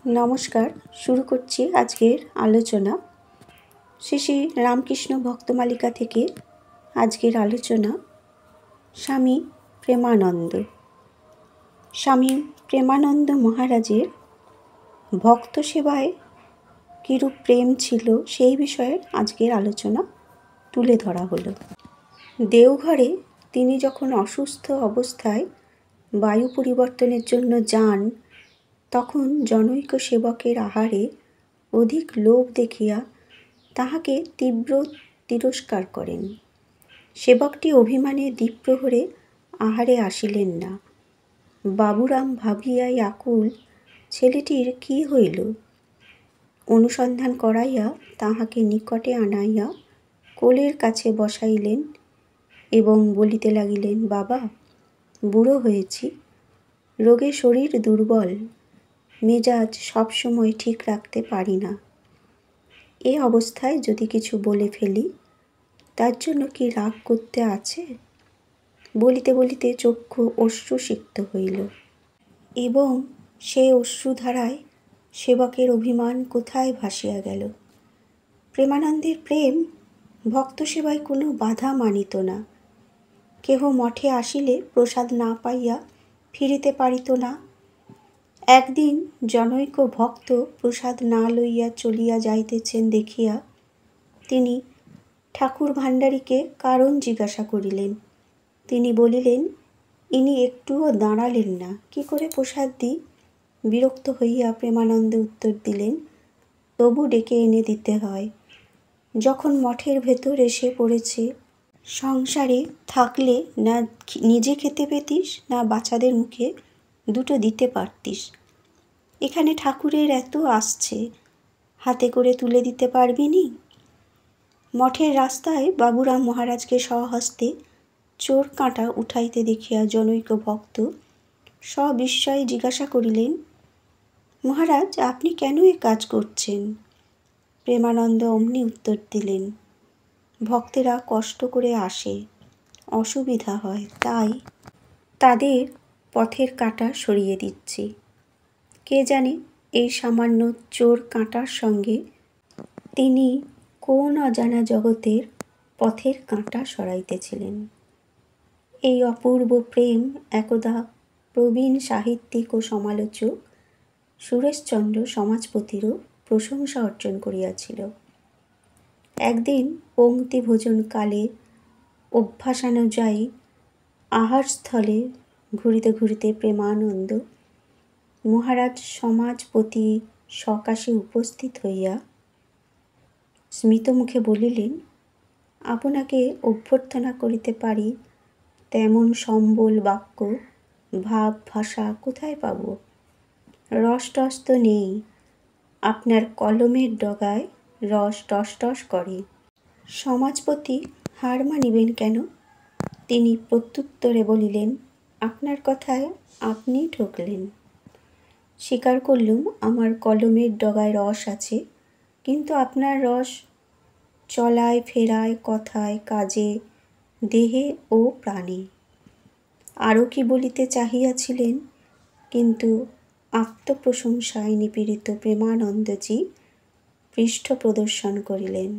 নমস্কার, শুরু করছি আজকের আলোচনা। শ্রী শ্রী রামকৃষ্ণ ভক্তমালিকা থেকে আজকের আলোচনা স্বামী প্রেমানন্দ। স্বামী প্রেমানন্দ মহারাজের ভক্ত সেবায় কিরূপ প্রেম ছিল সেই বিষয়ে আজকের আলোচনা তুলে ধরা হলো। দেওঘরে তিনি যখন অসুস্থ অবস্থায় বায়ু পরিবর্তনের জন্য যান, তখন জনৈক সেবকের আহারে অধিক লোভ দেখিয়া তাহাকে তীব্র তিরস্কার করেন। সেবকটি অভিমানে দ্বিপ্রহরে আহারে আসিলেন না। বাবুরাম ভাবিয়াই আকুল, ছেলেটির কি হইল। অনুসন্ধান করাইয়া তাহাকে নিকটে আনাইয়া কোলের কাছে বসাইলেন এবং বলিতে লাগিলেন, বাবা, বুড়ো হয়েছি, রোগে শরীর দুর্বল, মেজাজ সবসময় ঠিক রাখতে পারি না। এ অবস্থায় যদি কিছু বলে ফেলি, তার জন্য কি রাগ করতে আছে? বলিতে বলিতে চক্ষু অশ্রুসিক্ত হইল এবং সে অশ্রুধারায় সেবকের অভিমান কোথায় ভাসিয়া গেল। প্রেমানন্দের প্রেম ভক্ত সেবায় কোনো বাধা মানিত না। কেহ মঠে আসিলে প্রসাদ না পাইয়া ফিরিতে পারিত না। একদিন জনৈক ভক্ত প্রসাদ না লইয়া চলিয়া যাইতেছেন দেখিয়া তিনি ঠাকুর ভাণ্ডারীকে কারণ জিজ্ঞাসা করিলেন। তিনি বলিলেন, ইনি একটুও দাঁড়ালেন না, কি করে প্রসাদ দিই? বিরক্ত হইয়া প্রেমানন্দ উত্তর দিলেন, তবু ডেকে এনে দিতে হয়। যখন মঠের ভেতর এসে পড়েছে, সংসারে থাকলে না নিজে খেতে পেতিস, না বাচ্চাদের মুখে দুটো দিতে পারতিস। এখানে ঠাকুরের এত আসছে, হাতে করে তুলে দিতে পারবি নি? মঠের রাস্তায় বাবুরাম মহারাজকে স্বহস্তে চোর কাঁটা উঠাইতে দেখিয়া জনৈক ভক্ত সবিস্ময়ে জিজ্ঞাসা করিলেন, মহারাজ, আপনি কেন এ কাজ করছেন? প্রেমানন্দ অমনি উত্তর দিলেন, ভক্তেরা কষ্ট করে আসে, অসুবিধা হয়, তাই তাদের পথের কাঁটা সরিয়ে দিচ্ছি। কে জানে এই সামান্য চোর কাঁটার সঙ্গে তিনি কোন অজানা জগতের পথের কাঁটা সরাইতেছিলেন। এই অপূর্ব প্রেম একদা প্রবীণ সাহিত্যিক ও সমালোচক সুরেশচন্দ্র সমাজপতিরও প্রশংসা অর্জন করিয়াছিল। একদিন পংক্তি ভোজনকালে অভ্যাসানুযায়ী আহারস্থলে ঘুরিতে ঘুরিতে প্রেমানন্দ মহারাজ সমাজপতি সকাশে উপস্থিত হইয়া স্মিত মুখে বলিলেন, আপনাকে অভ্যর্থনা করিতে পারি তেমন সম্বল বাক্য ভাব ভাষা কোথায় পাব? রস টস তো নেই, আপনার কলমের ডগায় রস টস টস করে। সমাজপতি হার মানিবেন কেন? তিনি প্রত্যুত্তরে বলিলেন, আপনার কথায় আপনি ঠকলেন। স্বীকার করলুম আমার কলমের ডগায় রস আছে, কিন্তু আপনার রস চলায় ফেরায়, কথায়, কাজে, দেহে ও প্রাণে। আরও কি বলিতে চাহিয়াছিলেন, কিন্তু আত্মপ্রশংসায় নিপীড়িত প্রেমানন্দজি পৃষ্ঠ প্রদর্শন করিলেন।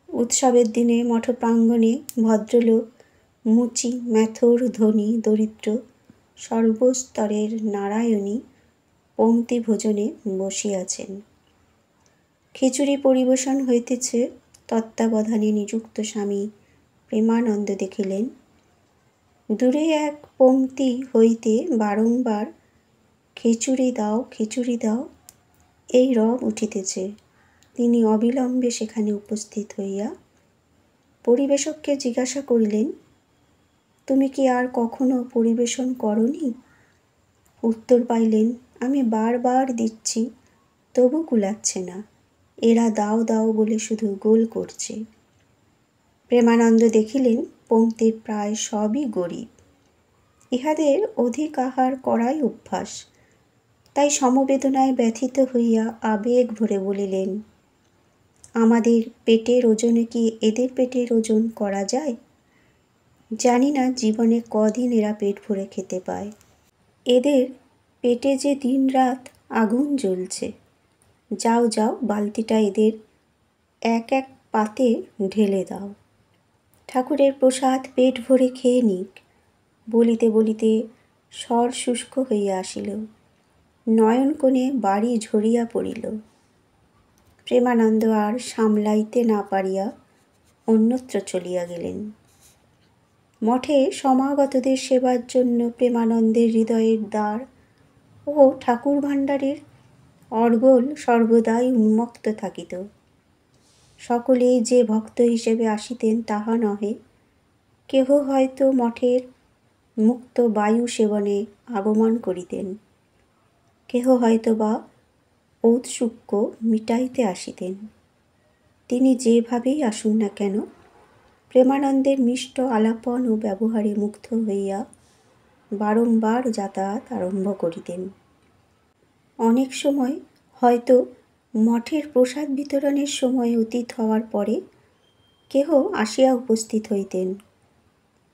উৎসবের দিনে মঠপ্রাঙ্গণে ভদ্রলোক, মুচি, ম্যাথর, ধনী, দরিদ্র সর্বস্তরের নারায়ণী পংক্তি ভোজনে বসিয়াছেন। খিচুড়ি পরিবেশন হইতেছে। তত্ত্বাবধানে নিযুক্ত স্বামী প্রেমানন্দ দেখিলেন, দূরে এক পংক্তি হইতে বারংবার খিচুড়ি দাও, খিচুড়ি দাও এই রব উঠিতেছে। তিনি অবিলম্বে সেখানে উপস্থিত হইয়া পরিবেশককে জিজ্ঞাসা করিলেন, তুমি কি আর কখনো পরিবেশন করনি? উত্তর পাইলেন, আমি বারবার দিচ্ছি, তবু কুলাচ্ছে না, এরা দাও দাও বলে শুধু গোল করছে। প্রেমানন্দ দেখিলেন পংক্তির প্রায় সবই গরিব, ইহাদের অধিক আহার করাই অভ্যাস। তাই সমবেদনায় ব্যথিত হইয়া আবেগ ভরে বলিলেন, আমাদের পেটের ওজনে কি এদের পেটের ওজন করা যায়? জানি না জীবনে কদিন এরা পেট ভরে খেতে পায়। এদের পেটে যে দিন রাত আগুন জ্বলছে। যাও যাও, বালতিটা এদের এক এক পাতে ঢেলে দাও। ঠাকুরের প্রসাদ পেট ভরে খেয়ে নিক। বলিতে বলিতে স্বর শুষ্ক হইয়া আসিল। নয়ন কোণে বাড়ি ঝরিয়া পড়িল। প্রেমানন্দ আর সামলাইতে না পারিয়া অন্যত্র চলিয়া গেলেন। মঠে সমাগতদের সেবার জন্য প্রেমানন্দের হৃদয়ের দ্বার ও ঠাকুর ভাণ্ডারের অর্গল সর্বদাই উন্মুক্ত থাকিত। সকলেই যে ভক্ত হিসেবে আসিতেন তাহা নহে, কেহ হয়তো মঠের মুক্ত বায়ু সেবনে আগমন করিতেন, কেহ হয়তো বা ঔৎসুক্য মিটাইতে আসিতেন। তিনি যেভাবেই আসুন না কেন, প্রেমানন্দের মিষ্ট আলাপন ও ব্যবহারে মুগ্ধ হইয়া বারংবার যাতায়াত আরম্ভ করিতেন। অনেক সময় হয়তো মঠের প্রসাদ বিতরণের সময় অতীত হওয়ার পরে কেহ আসিয়া উপস্থিত হইতেন।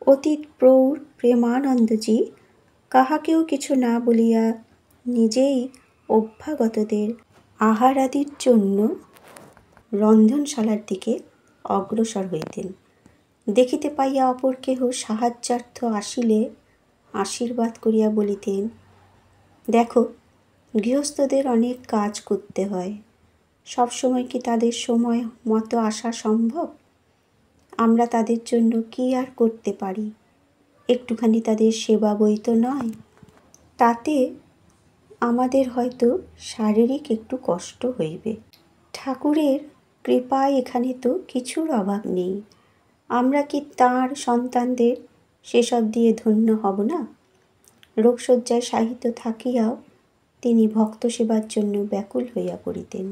অতীত প্রৌঢ় প্রেমানন্দজি কাহাকেও কিছু না বলিয়া নিজেই অভ্যাগতদের আহারাদির জন্য রন্ধনশালার দিকে অগ্রসর হইতেন। দেখিতে পাইয়া অপর কেহ সাহায্যার্থ আসিলে আশীর্বাদ করিয়া বলিতেন, দেখো, গৃহস্থদের অনেক কাজ করতে হয়, সবসময় কি তাদের সময় মতো আসা সম্ভব? আমরা তাদের জন্য কি আর করতে পারি? একটুখানি তাদের সেবা বই তো নয়। তাতে আমাদের হয়তো শারীরিক একটু কষ্ট হইবে। ঠাকুরের কৃপায় এখানে তো কিছুর অভাব নেই। আমরা কি তাঁর সন্তানদের সেসব দিয়ে ধন্য হব না? রোগশয্যায় শায়িত থাকিয়াও তিনি ভক্ত সেবার জন্য ব্যাকুল হইয়া পড়িতেন।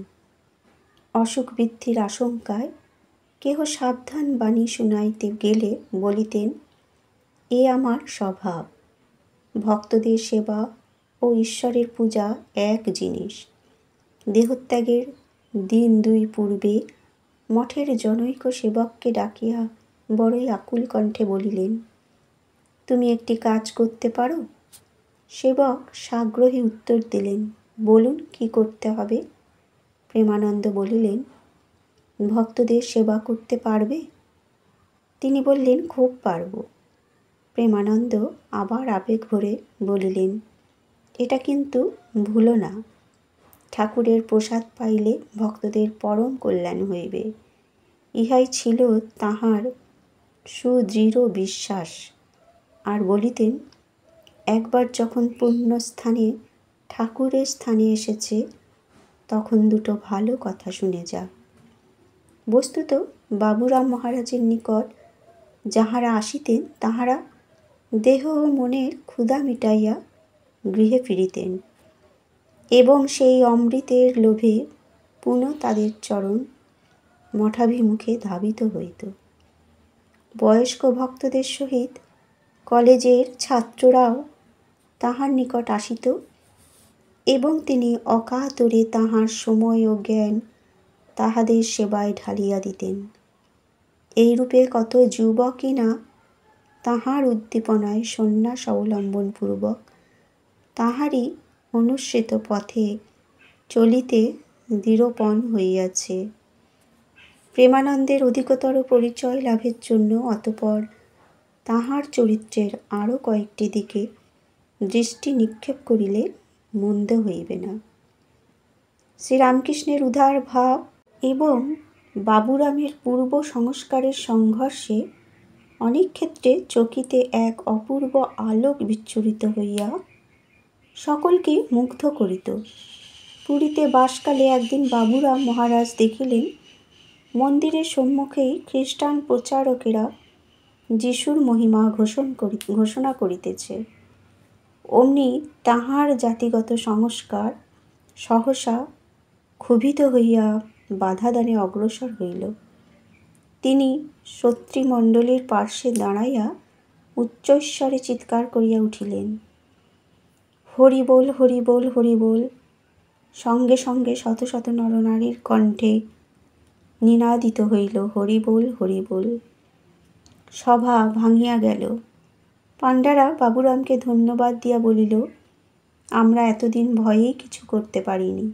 অসুখ বৃদ্ধির আশঙ্কায় কেহ সাবধান বাণী শুনাইতে গেলে বলিতেন, এ আমার স্বভাব। ভক্তদের সেবা ও ঈশ্বরের পূজা এক জিনিস। দেহত্যাগের দিন দুই পূর্বে মঠের জনৈক সেবককে ডাকিয়া বড়ই আকুল কণ্ঠে বলিলেন, তুমি একটি কাজ করতে পারো? সেবক সাগ্রহে উত্তর দিলেন, বলুন, কি করতে হবে? প্রেমানন্দ বলিলেন, ভক্তদের সেবা করতে পারবে? তিনি বললেন, খুব পারব। প্রেমানন্দ আবার আবেগ ভরে বলিলেন, এটা কিন্তু ভুলো না। ঠাকুরের প্রসাদ পাইলে ভক্তদের পরম কল্যাণ হইবে। ইহাই ছিল তাঁহার সুদৃঢ় বিশ্বাস। আর বলিতেন, একবার যখন পুণ্যস্থানে ঠাকুরের স্থানে এসেছে, তখন দুটো ভালো কথা শুনে যা। বস্তুত বাবুরাম মহারাজের নিকট যাহারা আসিতেন তাহারা দেহ ও মনের ক্ষুধা মিটাইয়া গৃহে ফিরিতেন এবং সেই অমৃতের লোভে পুনঃ তাদের চরণ মঠাভিমুখে ধাবিত হইত। বয়স্ক ভক্তদের সহিত কলেজের ছাত্ররাও তাহার নিকট আসিত এবং তিনি অকাতরে তাহার সময় ও জ্ঞান তাহাদের সেবায় ঢালিয়া দিতেন। এইরূপে কত যুবকই না তাহার উদ্দীপনায় সন্ন্যাস অবলম্বনপূর্বক তাহারই অনুসৃত পথে চলিতে দৃঢ়পণ হইয়াছে। প্রেমানন্দের অধিকতর পরিচয় লাভের জন্য অতঃপর তাহার চরিত্রের আরও কয়েকটি দিকে দৃষ্টি নিক্ষেপ করিলে মন্দ হইবে না। শ্রীরামকৃষ্ণের উদার ভাব এবং বাবুরামের পূর্ব সংস্কারের সংঘর্ষে অনেক ক্ষেত্রে চকিতে এক অপূর্ব আলোক বিচ্ছুরিত হইয়া সকলকে মুগ্ধ করিত। পুরীতে বাসকালে একদিন বাবুরাম মহারাজ দেখিলেন মন্দিরের সম্মুখেই খ্রিস্টান প্রচারকেরা যিশুর মহিমা ঘোষণা করিতেছে। অমনি তাহার জাতিগত সংস্কার সহসা ক্ষুভিত হইয়া বাধাদানে অগ্রসর হইল। তিনি শ্রোতৃমণ্ডলীর পার্শ্বে দাঁড়াইয়া উচ্চৈঃস্বরে চিৎকার করিয়া উঠিলেন, হরি বল, হরি বল, হরি বল। সঙ্গে সঙ্গে শত শত নরনারীর কণ্ঠে নিনাদিত হইল, হরি বল, হরি বল। সভা ভাঙিয়া গেল। পাণ্ডারা বাবুরামকে ধন্যবাদ দিয়া বলিল, আমরা এতদিন ভয়েই কিছু করতে পারিনি।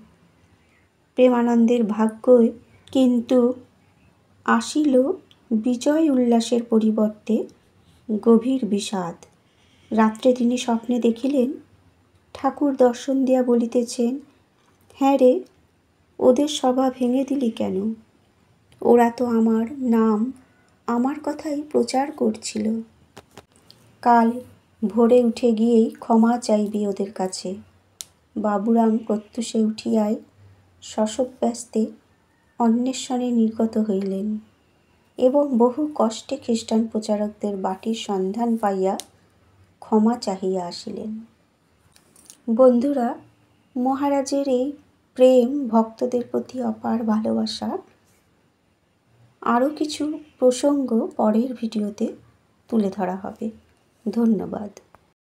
প্রেমানন্দের ভাগ্যই কিন্তু আসিল বিজয় উল্লাসের পরিবর্তে গভীর বিষাদ। রাত্রে তিনি স্বপ্নে দেখিলেন ঠাকুর দর্শন দিয়া বলিতেছেন, হ্যাঁ রে, ওদের সভা ভেঙে দিলি কেন? ওরা তো আমার নাম, আমার কথাই প্রচার করছিল। কাল ভোরে উঠে গিয়েই ক্ষমা চাইবি ওদের কাছে। বাবুরাম প্রত্যুষে উঠিয়ায় শশব্যস্তে অন্বেষণে নির্গত হইলেন এবং বহু কষ্টে খ্রিস্টান প্রচারকদের বাটির সন্ধান পাইয়া ক্ষমা চাহিয়া আসিলেন। বন্ধুরা, মহারাজের এই প্রেম, ভক্তদের প্রতি অপার ভালোবাসা, আরও কিছু প্রসঙ্গ পরের ভিডিওতে তুলে ধরা হবে। ধন্যবাদ।